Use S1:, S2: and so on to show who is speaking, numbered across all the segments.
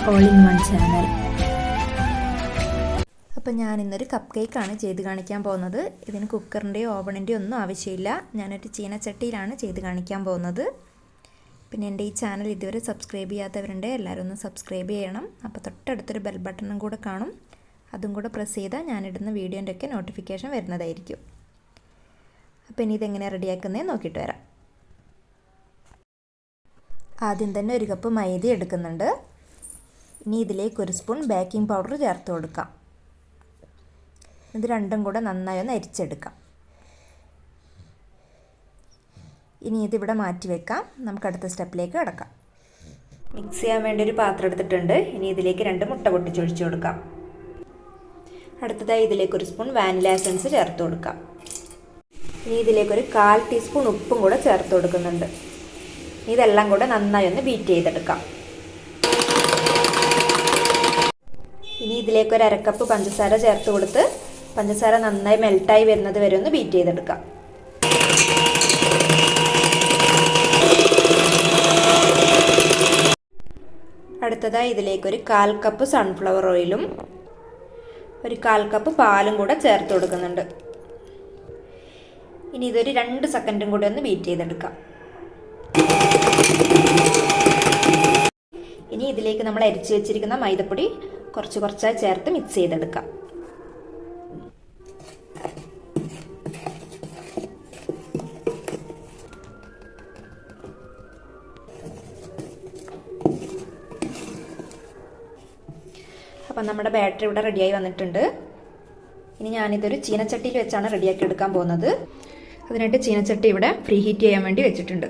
S1: All in one channel. അപ്പോൾ ഞാൻ ഇന്നൊരു കപ്പ് കേക്കാണ് ചെയ്ത് കാണിക്കാൻ പോകുന്നത്. ഇതിന് കുക്കറിൻ്റെയോ ഓവണിൻ്റെയോ ഒന്നും ആവശ്യമില്ല. ഞാനൊരു ചീനച്ചട്ടിയിലാണ് ചെയ്ത് കാണിക്കാൻ പോകുന്നത്. പിന്നെ എൻ്റെ ഈ ചാനൽ ഇതുവരെ സബ്സ്ക്രൈബ് ചെയ്യാത്തവരുണ്ട്, എല്ലാവരും ഒന്ന് സബ്സ്ക്രൈബ് ചെയ്യണം. അപ്പോൾ തൊട്ടടുത്തൊരു ബെൽ ബട്ടണും കൂടെ കാണും, അതും കൂടെ പ്രസ് ചെയ്താൽ ഞാനിടുന്ന വീഡിയോൻ്റെ ഒക്കെ നോട്ടിഫിക്കേഷൻ വരുന്നതായിരിക്കും. അപ്പോൾ ഇനി ഇതെങ്ങനെ റെഡിയാക്കുന്നത് നോക്കിയിട്ട് വരാം. ആദ്യം തന്നെ ഒരു കപ്പ് മൈദ എടുക്കുന്നുണ്ട്. ഇനി ഇതിലേക്ക് ഒരു സ്പൂൺ ബേക്കിംഗ് പൗഡർ ചേർത്ത് കൊടുക്കാം. ഇത് രണ്ടും കൂടെ നന്നായി ഒന്ന് അരിച്ചെടുക്കാം. ഇനി ഇതിവിടെ മാറ്റി വെക്കാം. നമുക്ക് അടുത്ത സ്റ്റെപ്പിലേക്ക് കിടക്കാം. മിക്സ് ചെയ്യാൻ വേണ്ടി ഒരു പാത്രം എടുത്തിട്ടുണ്ട്. ഇനി ഇതിലേക്ക് 2 മുട്ട പൊട്ടിച്ചൊഴിച്ച് കൊടുക്കാം. അടുത്തതായി ഇതിലേക്ക് ഒരു സ്പൂൺ വാനില എസൻസ് ചേർത്ത് കൊടുക്കാം. ഇനി ഇതിലേക്ക് ഒരു 1/4 ടീസ്പൂൺ ഉപ്പും കൂടെ ചേർത്ത് കൊടുക്കുന്നുണ്ട്. ഇതെല്ലാം കൂടെ നന്നായി ഒന്ന് ബീറ്റ് ചെയ്തെടുക്കാം. ഇനി ഇതിലേക്ക് ഒരു 1/2 കപ്പ് പഞ്ചസാര ചേർത്ത് കൊടുത്ത് പഞ്ചസാര നന്നായി മെൽട്ടായി വരുന്നത് വരെ ഒന്ന് ബീറ്റ് ചെയ്തെടുക്കാം. അടുത്തതായി ഇതിലേക്ക് ഒരു 1/4 കപ്പ് സൺഫ്ലവർ ഓയിലും ഒരു 1/4 കപ്പ് പാലും കൂടെ ചേർത്ത് കൊടുക്കുന്നുണ്ട്. ഇനി ഇതൊരു 2 സെക്കൻഡും കൂടെ ഒന്ന് ബീറ്റ് ചെയ്തെടുക്കാം. ഇനി ഇതിലേക്ക് നമ്മൾ അരിച്ചു വെച്ചിരിക്കുന്ന മൈദപ്പൊടി കുറച്ച് കുറച്ചായി ചേർത്ത് മിക്സ് ചെയ്തെടുക്കാം. അപ്പം നമ്മുടെ ബാറ്ററി ഇവിടെ റെഡിയായി വന്നിട്ടുണ്ട്. ഇനി ഞാനിതൊരു ചീനച്ചട്ടിയിൽ വെച്ചാണ് റെഡിയാക്കി എടുക്കാൻ പോകുന്നത്. അതിനായിട്ട് ചീനച്ചട്ടി ഇവിടെ ഫ്രീ ഹീറ്റ് ചെയ്യാൻ വേണ്ടി വെച്ചിട്ടുണ്ട്.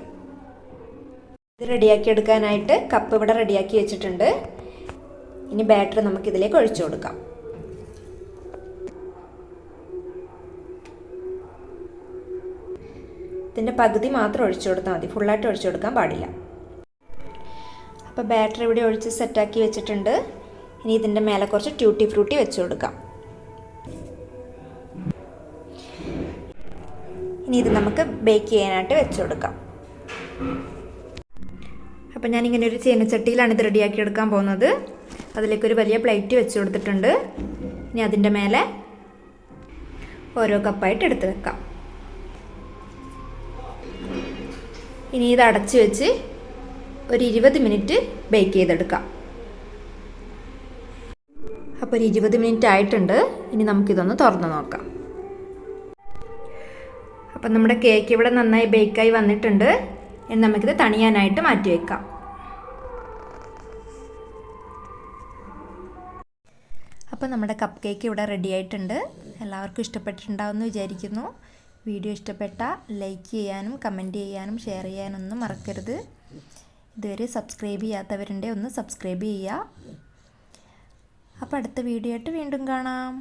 S1: ഇത് റെഡിയാക്കി എടുക്കാനായിട്ട് കപ്പ് ഇവിടെ റെഡിയാക്കി വെച്ചിട്ടുണ്ട്. ഇനി ബാറ്ററി നമുക്കിതിലേക്ക് ഒഴിച്ചു കൊടുക്കാം. ഇതിൻ്റെ പകുതി മാത്രം ഒഴിച്ചു കൊടുത്താൽ മതി, ഫുള്ളായിട്ട് ഒഴിച്ചു കൊടുക്കാൻ പാടില്ല. അപ്പോൾ ബാറ്ററി ഇവിടെ ഒഴിച്ച് സെറ്റാക്കി വെച്ചിട്ടുണ്ട്. ഇനി ഇതിൻ്റെ മേലെ കുറച്ച് ട്യൂട്ടി ഫ്രൂട്ടി വെച്ച് കൊടുക്കാം. ഇനി ഇത് നമുക്ക് ബേക്ക് ചെയ്യാനായിട്ട് വെച്ച് കൊടുക്കാം. അപ്പം ഞാനിങ്ങനെ ഒരു ചീനച്ചട്ടിയിലാണ് ഇത് റെഡിയാക്കി എടുക്കാൻ പോകുന്നത്. അതിലേക്കൊരു വലിയ പ്ലേറ്റ് വെച്ച് കൊടുത്തിട്ടുണ്ട്. ഇനി അതിൻ്റെ മേലെ ഓരോ കപ്പായിട്ട് എടുത്ത് വെക്കാം. ഇനി ഇത് അടച്ച് വെച്ച് ഒരു 20 മിനിറ്റ് ബേക്ക് ചെയ്തെടുക്കാം. അപ്പോൾ ഒരു 20 മിനിറ്റ് ആയിട്ടുണ്ട്. ഇനി നമുക്കിതൊന്ന് തുറന്ന് നോക്കാം. അപ്പം നമ്മുടെ കേക്ക് ഇവിടെ നന്നായി ബേക്കായി വന്നിട്ടുണ്ട്. ഇനി നമുക്കിത് തണിയാനായിട്ട് മാറ്റി വെക്കാം. അപ്പോൾ നമ്മുടെ കപ്പ് കേക്ക് ഇവിടെ റെഡി ആയിട്ടുണ്ട്. എല്ലാവർക്കും ഇഷ്ടപ്പെട്ടിട്ടുണ്ടാവുമെന്ന് വിചാരിക്കുന്നു. വീഡിയോ ഇഷ്ടപ്പെട്ടാൽ ലൈക്ക് ചെയ്യാനും കമൻറ്റ് ചെയ്യാനും ഷെയർ ചെയ്യാനൊന്നും മറക്കരുത്. ഇതുവരെ സബ്സ്ക്രൈബ് ചെയ്യാത്തവരുണ്ടെങ്കിൽ ഒന്ന് സബ്സ്ക്രൈബ് ചെയ്യുക. അപ്പോൾ അടുത്ത വീഡിയോ ആയിട്ട് വീണ്ടും കാണാം.